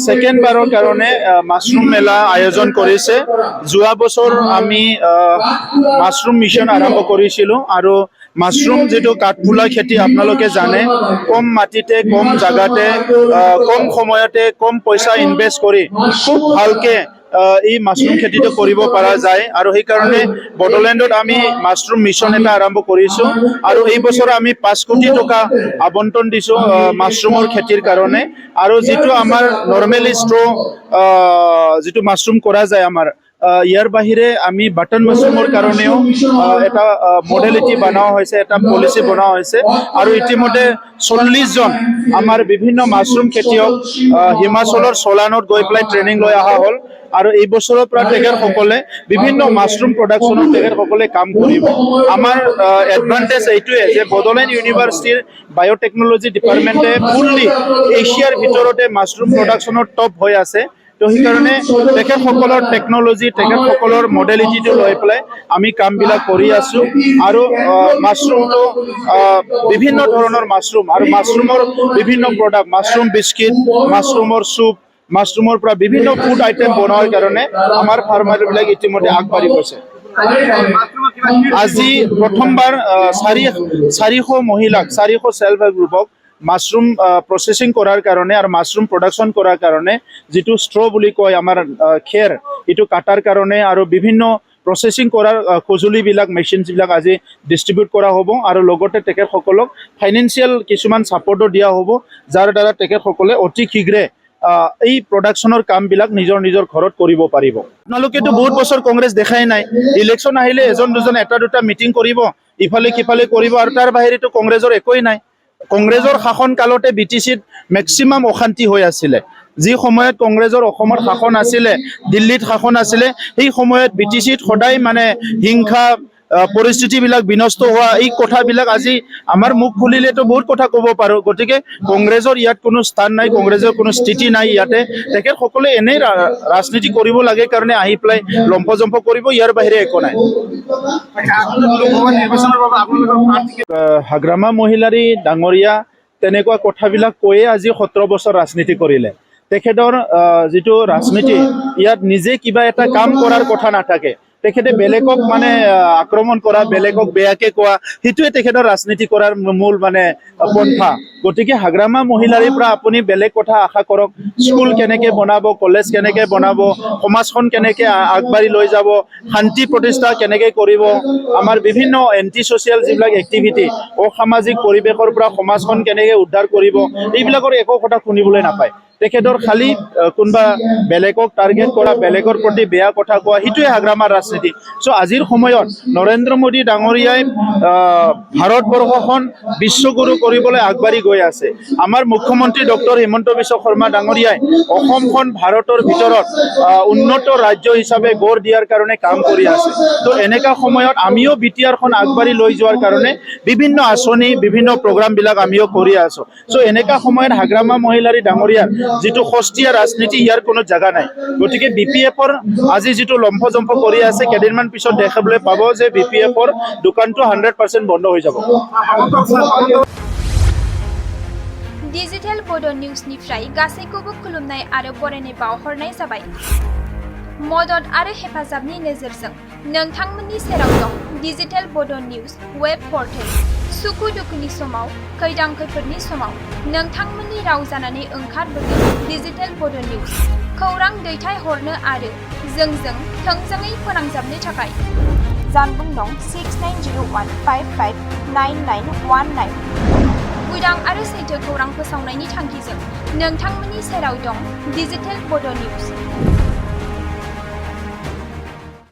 Second বাৰৰ কাৰণে mushroom মেলা আয়োজন কৰিছে। যোৱা বছৰ আমি মাছৰুম মিছন আৰম্ভ কৰিছিলোঁ আৰু মাছৰুম যেটো কাঠফুলা খেতি আপোনালোকে জানে কম মাটিতে কম জাগাতে কম সময়তে কম পইচা ইনভেস্ট কৰি খুব ভালকে এই মাছৰুম খেতিটো কৰিব পৰা যায় আৰু সেই কাৰণে বডলেণ্ডত আমি মাছৰুম মিছন এটা আৰম্ভ কৰিছো আৰু এই বছৰ আমি 5 কোটি টকা আবণ্টন দিছো মাছৰুমৰ খেতিৰ কাৰণে আৰু যেটো আমাৰ নৰমালি ষ্ট্ৰ যেটো মাছৰুম কৰা যায় আমাৰ ইয়াৰ বাহিৰে আমি বাটন মাছৰুমৰ কাৰণেও এটা মডেলিটি বনোৱা হৈছে এটা পলিচি বনোৱা হৈছে আৰু ইতিমধ্যে 40 জন আমাৰ বিভিন্ন মাছৰুম খেতিয়ক হিমাচলৰ সোলানত গৈ পেলাই ট্ৰেনিং লৈ অহা হ'ল আৰু এই বছৰৰ পৰা তেখেতসকলে বিভিন্ন মাছৰুম প্ৰডাকশ্যনত তেখেতসকলে কাম কৰিব। আমাৰ এডভান্টেজ এইটোৱে যে বডলেণ্ড ইউনিভাৰ্চিটিৰ বায়োটেকনলজি ডিপাৰ্টমেণ্টে ফুললি এছিয়াৰ ভিতৰতে মাছৰুম প্ৰডাকশ্যনৰ টপ হৈ আছে। তো সেইকাৰণে তেখেতসকলৰ টেকনলজি তেখেতসকলৰ মডেলিটিটো লৈ পেলাই আমি কামবিলাক কৰি আছোঁ আৰু মাছৰুমটো বিভিন্ন ধৰণৰ মাছৰুম আৰু মাছৰুমৰ বিভিন্ন প্ৰডাক্ট মাছৰুম বিস্কিট মাছৰুমৰ চুপ মাছৰুমৰ পৰা বিভিন্ন ফুড আইটেম বনোৱাৰ কাৰণে আমাৰ ফাৰ্মাৰবিলাক ইতিমধ্যে আগবাঢ়ি গৈছে। আজি প্ৰথমবাৰ 400 মহিলাক 400 সেলফ হেল্প গ্ৰুপক মাছৰুম প্ৰসেসিং কৰাৰ কাৰণে আৰু মাছৰুম প্ৰডাকশ্যন কৰাৰ কাৰণে যেটো ষ্ট্ৰ বুলি কয় আমাৰ খেৰ এটো কাটাৰ কাৰণে আৰু বিভিন্ন প্ৰসেসিং কৰাৰ সঁজুলিবিলাক মেচিনবিলাক আজি ডিস্ট্ৰিবিউট কৰা হ'ব আৰু লগতে তেখেতসকলক ফাইনেন্সিয়েল কিছুমান সাপোৰ্টও দিয়া হ'ব যাৰ দ্বাৰা তেখেতসকলে অতি শীঘ্ৰে এই প্ৰডাকশ্যনৰ কামবিলাক নিজৰ ঘৰত কৰিব পাৰিব। আপোনালোকেতো বহুত বছৰ কংগ্ৰেছ দেখাই নাই ইলেকশ্যন আহিলে এজন দুজন এটা দুটা মিটিং কৰিব ইফালে কিফালে কৰিব আৰু তাৰ বাহিৰেতো কংগ্ৰেছৰ একোই নাই। কংগ্ৰেছৰ শাসন কালতে বিটিচিত মেক্সিমাম অশান্তি হৈ আছিলে যি সময়ত কংগ্ৰেছৰ অসমৰ শাসন আছিলে দিল্লীত শাসন আছিলে সেই সময়ত বিটিচিত সদায় মানে হিংসা পৰিস্থিতিবিলাক বিনষ্ট হোৱা এই কথাবিলাক আজি আমাৰ মুখ খুলিলেতো বহুত কথা ক'ব পাৰো গতিকে কংগ্ৰেছৰ ইয়াত কোনো স্থান নাই কংগ্ৰেছৰ কোনো স্থিতি নাই ইয়াতে তেখেতসকলে এনেই ৰাজনীতি কৰিব লাগে কাৰণে আহি পেলাই লম্পজম্প কৰিব ইয়াৰ বাহিৰে একো নাই। হাগ্ৰামা মহিলাৰী ডাঙৰীয়া তেনেকুৱা কথাবিলাক কৈয়ে আজি 17 বছৰ ৰাজনীতি কৰিলে তেখেতৰ যেটো ৰাজনীতি ইয়াত নিজে কিবা এটা কাম কৰাৰ কথা নাথাকে তেখেতে বেলেগক মানে আক্ৰমণ কৰা বেলেগক বেয়াকে কোৱা হিটোৱে তেখেতৰ ৰাজনীতি কৰাৰ মূল মানে পন্থা। গতিকে হাগ্ৰামা মহিলাৰীৰ পৰা আপুনি বেলেগ কথা আশা কৰক স্কুল কেনেকে বনাব কলেজ কেনেকে বনাব সমাজখন কেনেকে আগবাঢ়ি লৈ যাব শান্তি প্ৰতিষ্ঠা কেনেকে কৰিব আমাৰ বিভিন্ন এন্টি সোশ্যাল যিবিলাক এক্টিভিটি অসামাজিক পৰিৱেশৰ পৰা সমাজখন কেনেকে উদ্ধাৰ কৰিব এইবিলাকৰ একো কথা শুনিবলৈ নাপায়। তেখেতৰ খালি কোনবা বেলেগক টাৰ্গেট কৰা বেলেগৰ প্ৰতি বেয়া কথা কোৱা হিটোৱে হাগ্ৰামাৰ ৰাজনীতি। সো আজিৰ সময়ত নৰেন্দ্ৰ মোদী ডাঙৰীয়াই ভাৰতবৰ্ষখন বিশ্বগুৰু কৰিবলৈ আগবাঢ়ি গৈ আছে। আমাৰ মুখ্যমন্ত্ৰী ডক্টৰ হিমন্ত বিশ্ব শৰ্মা ডাঙৰীয়াই অসমখন ভাৰতৰ ভিতৰত উন্নত ৰাজ্য হিচাপে গঢ় দিয়াৰ কাৰণে কাম কৰি আছে। তো এনেকা সময়ত আমিও বিটিআৰখন আগবাঢ়ি লৈ যোৱাৰ কাৰণে বিভিন্ন আঁচনি বিভিন্ন প্ৰগ্ৰামবিলাক আমিও কৰি আছো। সো এনেকা সময়ত হাগ্ৰামা মহিলাৰী ডাঙৰীয়াৰ যেটো সস্তীয়া ৰাজনীতি ইয়াৰ কোনো জায়গা নাই। গতিকে বিপিএফৰ আজি যেটো লম্ফজম্ফ কৰি আছে কেদিনমান পিছত দেখাবলৈ পাব যে বিপিএফৰ দোকানটো 100% বন্ধ হৈ যাব। डिजिटेल बड' निउसनिफ्राय गासैखौबो खुलुमनाय आरो बरायनाय बावहरनाय जाबाय। मदद आरो हेफाजाबनि नोजोरजों नोंथांमोननि सेराव दं डिजिटेल बड' निउस वेब पर्टेल। सुखु दुखुनि समाव खैदां खैफोदनि समाव नोंथांमोननि राव जानानै ओंखारबोगोन डिजिटेल बड' निउस। खौरां दैथायहरनो आरो जोंजों थोंजोङै फोनांजाबनो थाखाय जानबुं दं 6901559919। उदां आरो सैथो खौरां फोसावनायनि थांखिजों नोंथांमोननि सेराव दं डिजिटेल बड' निउस।